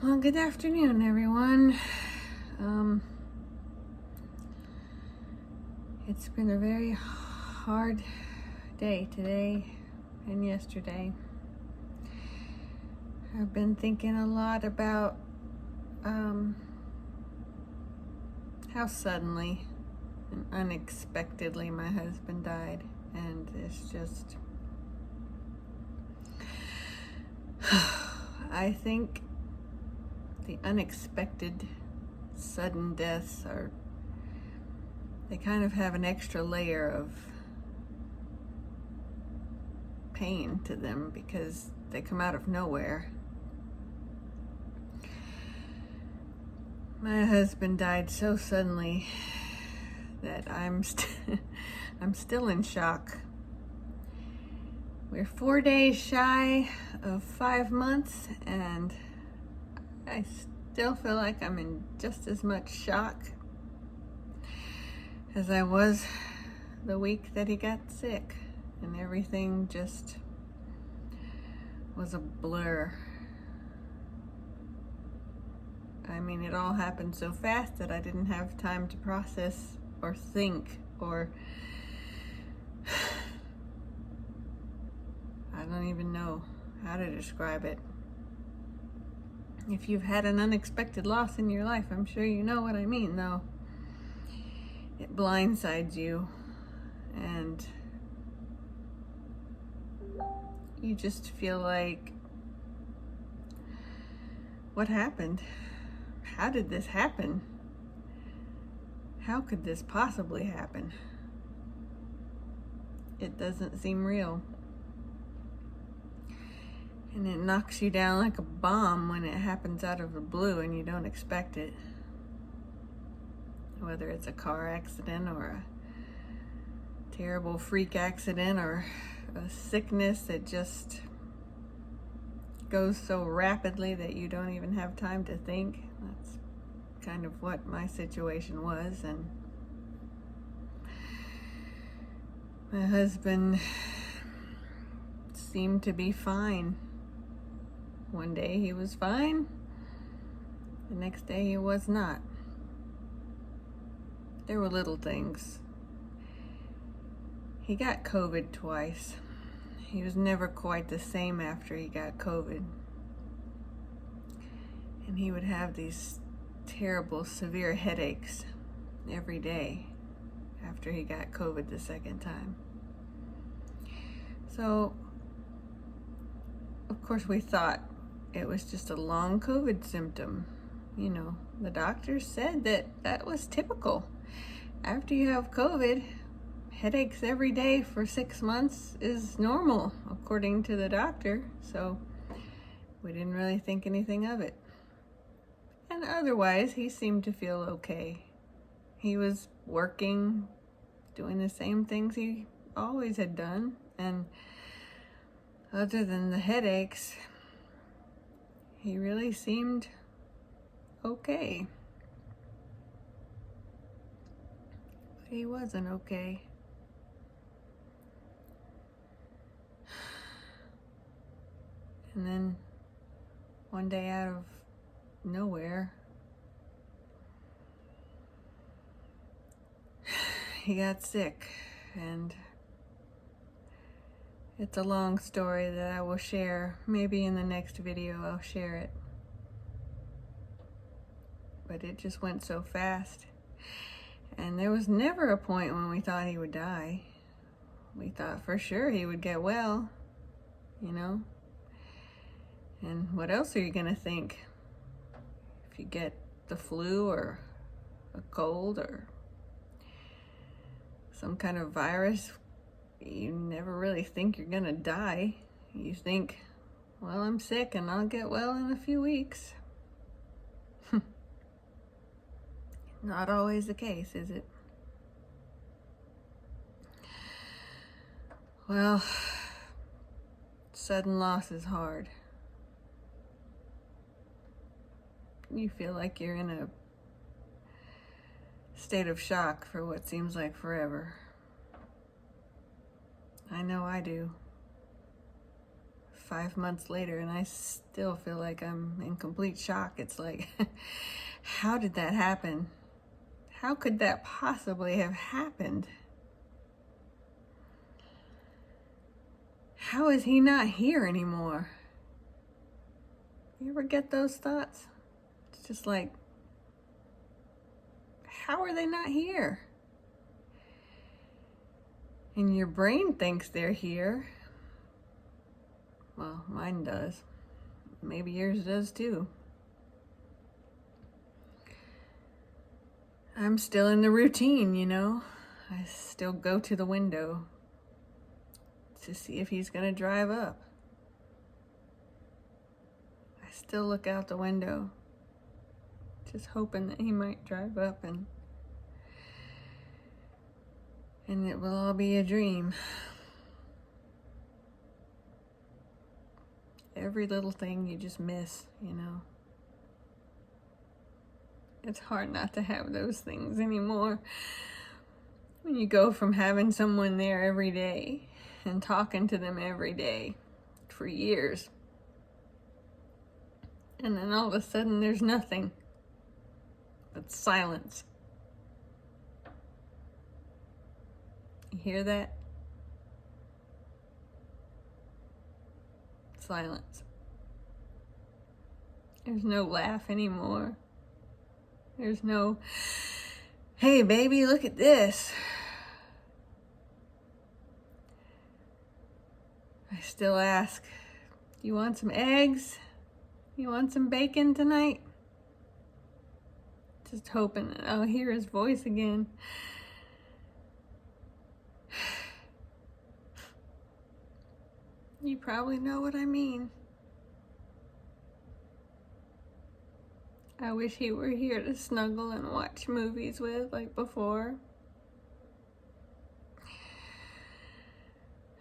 Well, good afternoon, everyone. It's been a very hard day today and yesterday. I've been thinking a lot about how suddenly and unexpectedly my husband died, and it's just I think the unexpected sudden deaths they kind of have an extra layer of pain to them because they come out of nowhere. My husband died so suddenly that I'm still in shock. We're 4 days shy of 5 months, and I still feel like I'm in just as much shock as I was the week that he got sick, and everything just was a blur. I mean, it all happened so fast that I didn't have time to process or think or I don't even know how to describe it. If you've had an unexpected loss in your life, I'm sure you know what I mean, though. It blindsides you, and you just feel like, what happened? How did this happen? How could this possibly happen? It doesn't seem real. And it knocks you down like a bomb when it happens out of the blue and you don't expect it. Whether it's a car accident or a terrible freak accident or a sickness that just goes so rapidly that you don't even have time to think. That's kind of what my situation was. And my husband seemed to be fine. One day he was fine, the next day he was not. There were little things. He got COVID twice. He was never quite the same after he got COVID. And he would have these terrible, severe headaches every day after he got COVID the second time. So, of course, we thought it was just a long COVID symptom. You know, the doctors said that was typical. After you have COVID, headaches every day for 6 months is normal, according to the doctor. So we didn't really think anything of it. And otherwise, he seemed to feel okay. He was working, doing the same things he always had done. And other than the headaches, he really seemed okay. But he wasn't okay. And then one day out of nowhere, he got sick, and it's a long story that I will share. Maybe in the next video I'll share it. But it just went so fast. And there was never a point when we thought he would die. We thought for sure he would get well, you know? And what else are you gonna think? If you get the flu or a cold or some kind of virus, you never really think you're gonna die. You think, well, I'm sick and I'll get well in a few weeks. Not always the case, is it? Well, sudden loss is hard. You feel like you're in a state of shock for what seems like forever. I know I do. 5 months later, and I still feel like I'm in complete shock. It's like, how did that happen? How could that possibly have happened? How is he not here anymore? You ever get those thoughts? It's just like, how are they not here? And your brain thinks they're here. Well, mine does. Maybe yours does too. I'm still in the routine, you know. I still go to the window to see if he's gonna drive up. I still look out the window, just hoping that he might drive up and it will all be a dream. Every little thing you just miss, you know. It's hard not to have those things anymore. When you go from having someone there every day and talking to them every day for years, and then all of a sudden there's nothing but silence. You hear that? Silence. There's no laugh anymore. There's no, hey baby, look at this. I still ask, you want some eggs? You want some bacon tonight? Just hoping that I'll hear his voice again. You probably know what I mean. I wish he were here to snuggle and watch movies with like before.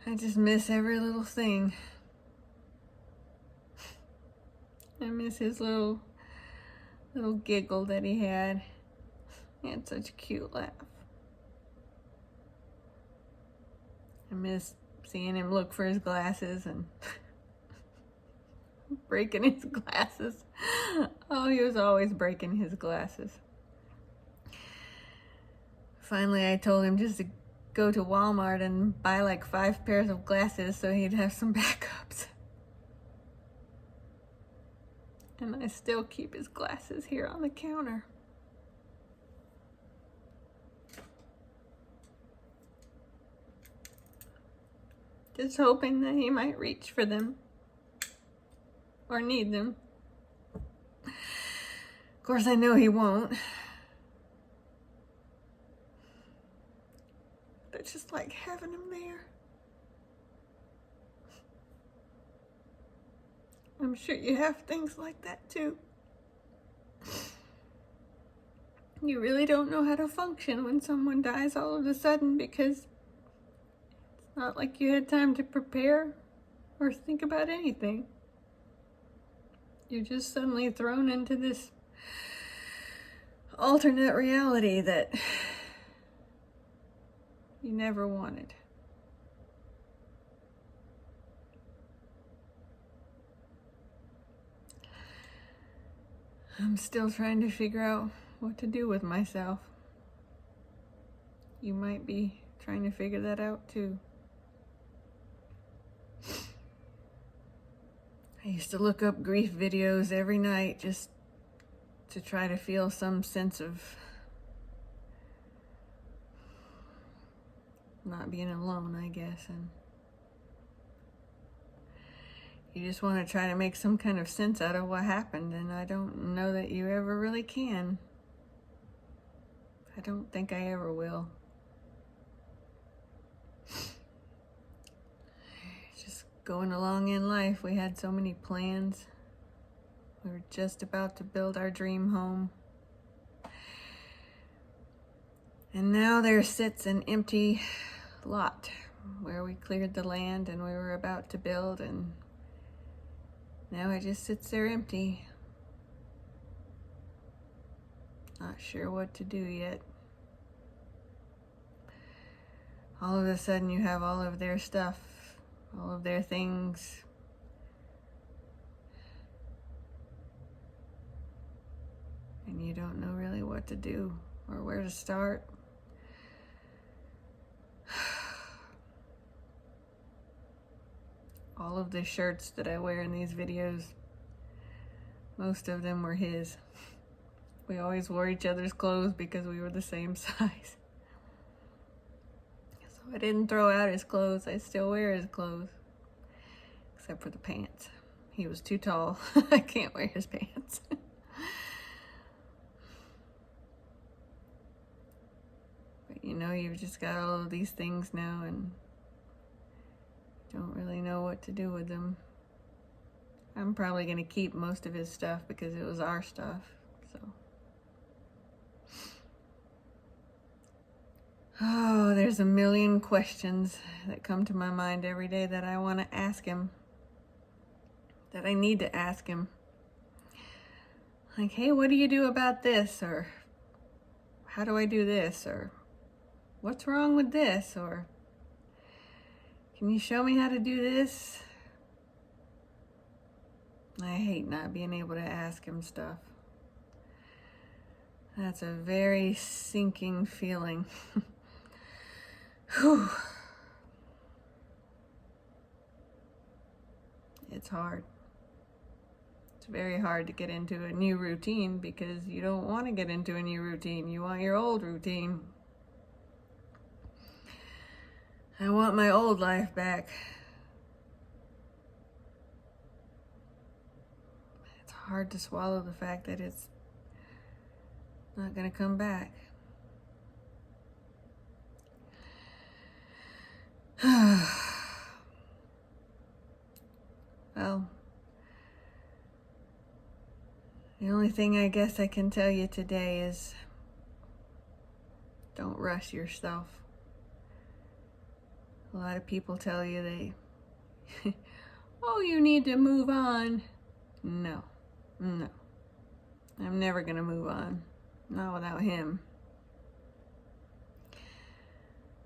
I just miss every little thing. I miss his little giggle that he had. He had such a cute laugh. I miss seeing him look for his glasses and breaking his glasses. Oh, he was always breaking his glasses. Finally, I told him just to go to Walmart and buy like 5 pairs of glasses so he'd have some backups. And I still keep his glasses here on the counter. Just hoping that he might reach for them or need them. Of course, I know he won't. But it's just like having him there. I'm sure you have things like that too. You really don't know how to function when someone dies all of a sudden because it's not like you had time to prepare or think about anything. You're just suddenly thrown into this alternate reality that you never wanted. I'm still trying to figure out what to do with myself. You might be trying to figure that out too. I used to look up grief videos every night just to try to feel some sense of not being alone, I guess. And you just want to try to make some kind of sense out of what happened, and I don't know that you ever really can. I don't think I ever will. Just going along in life, we had so many plans. We were just about to build our dream home. And now there sits an empty lot where we cleared the land and we were about to build, and now it just sits there empty. Not sure what to do yet. All of a sudden you have all of their stuff, all of their things don't know really what to do or where to start. All of the shirts that I wear in these videos, most of them were his. We always wore each other's clothes because we were the same size. So I didn't throw out his clothes. I still wear his clothes. Except for the pants. He was too tall. I can't wear his pants. But you know, you've just got all of these things now and don't really know what to do with them. I'm probably going to keep most of his stuff because it was our stuff. So. Oh, there's a million questions that come to my mind every day that I want to ask him. That I need to ask him. Like, hey, what do you do about this? Or how do I do this? Or what's wrong with this? Or can you show me how to do this? I hate not being able to ask him stuff. That's a very sinking feeling. Whew. It's hard. It's very hard to get into a new routine because you don't want to get into a new routine. You want your old routine. I want my old life back. It's hard to swallow the fact that it's not going to come back. Well, the only thing I guess I can tell you today is don't rush yourself. A lot of people tell you they, oh, you need to move on. No. I'm never gonna move on. Not without him.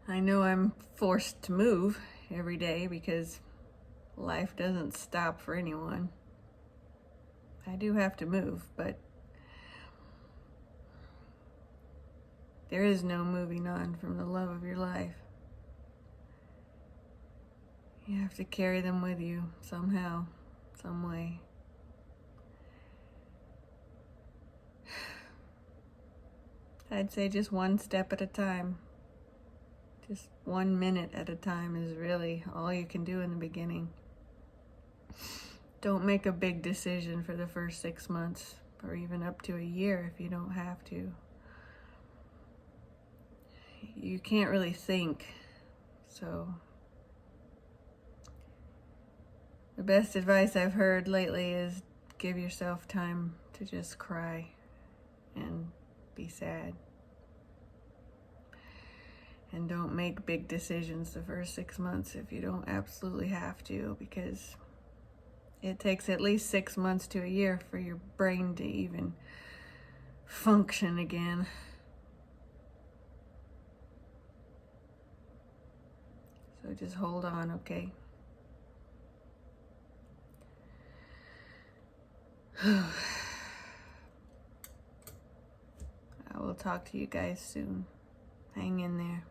I know I'm forced to move every day because life doesn't stop for anyone. I do have to move, but there is no moving on from the love of your life. You have to carry them with you somehow, some way. I'd say just one step at a time. Just 1 minute at a time is really all you can do in the beginning. Don't make a big decision for the first 6 months or even up to a year if you don't have to. You can't really think, so the best advice I've heard lately is give yourself time to just cry and be sad. And don't make big decisions the first 6 months if you don't absolutely have to, because it takes at least 6 months to a year for your brain to even function again. So just hold on, okay? I will talk to you guys soon. Hang in there.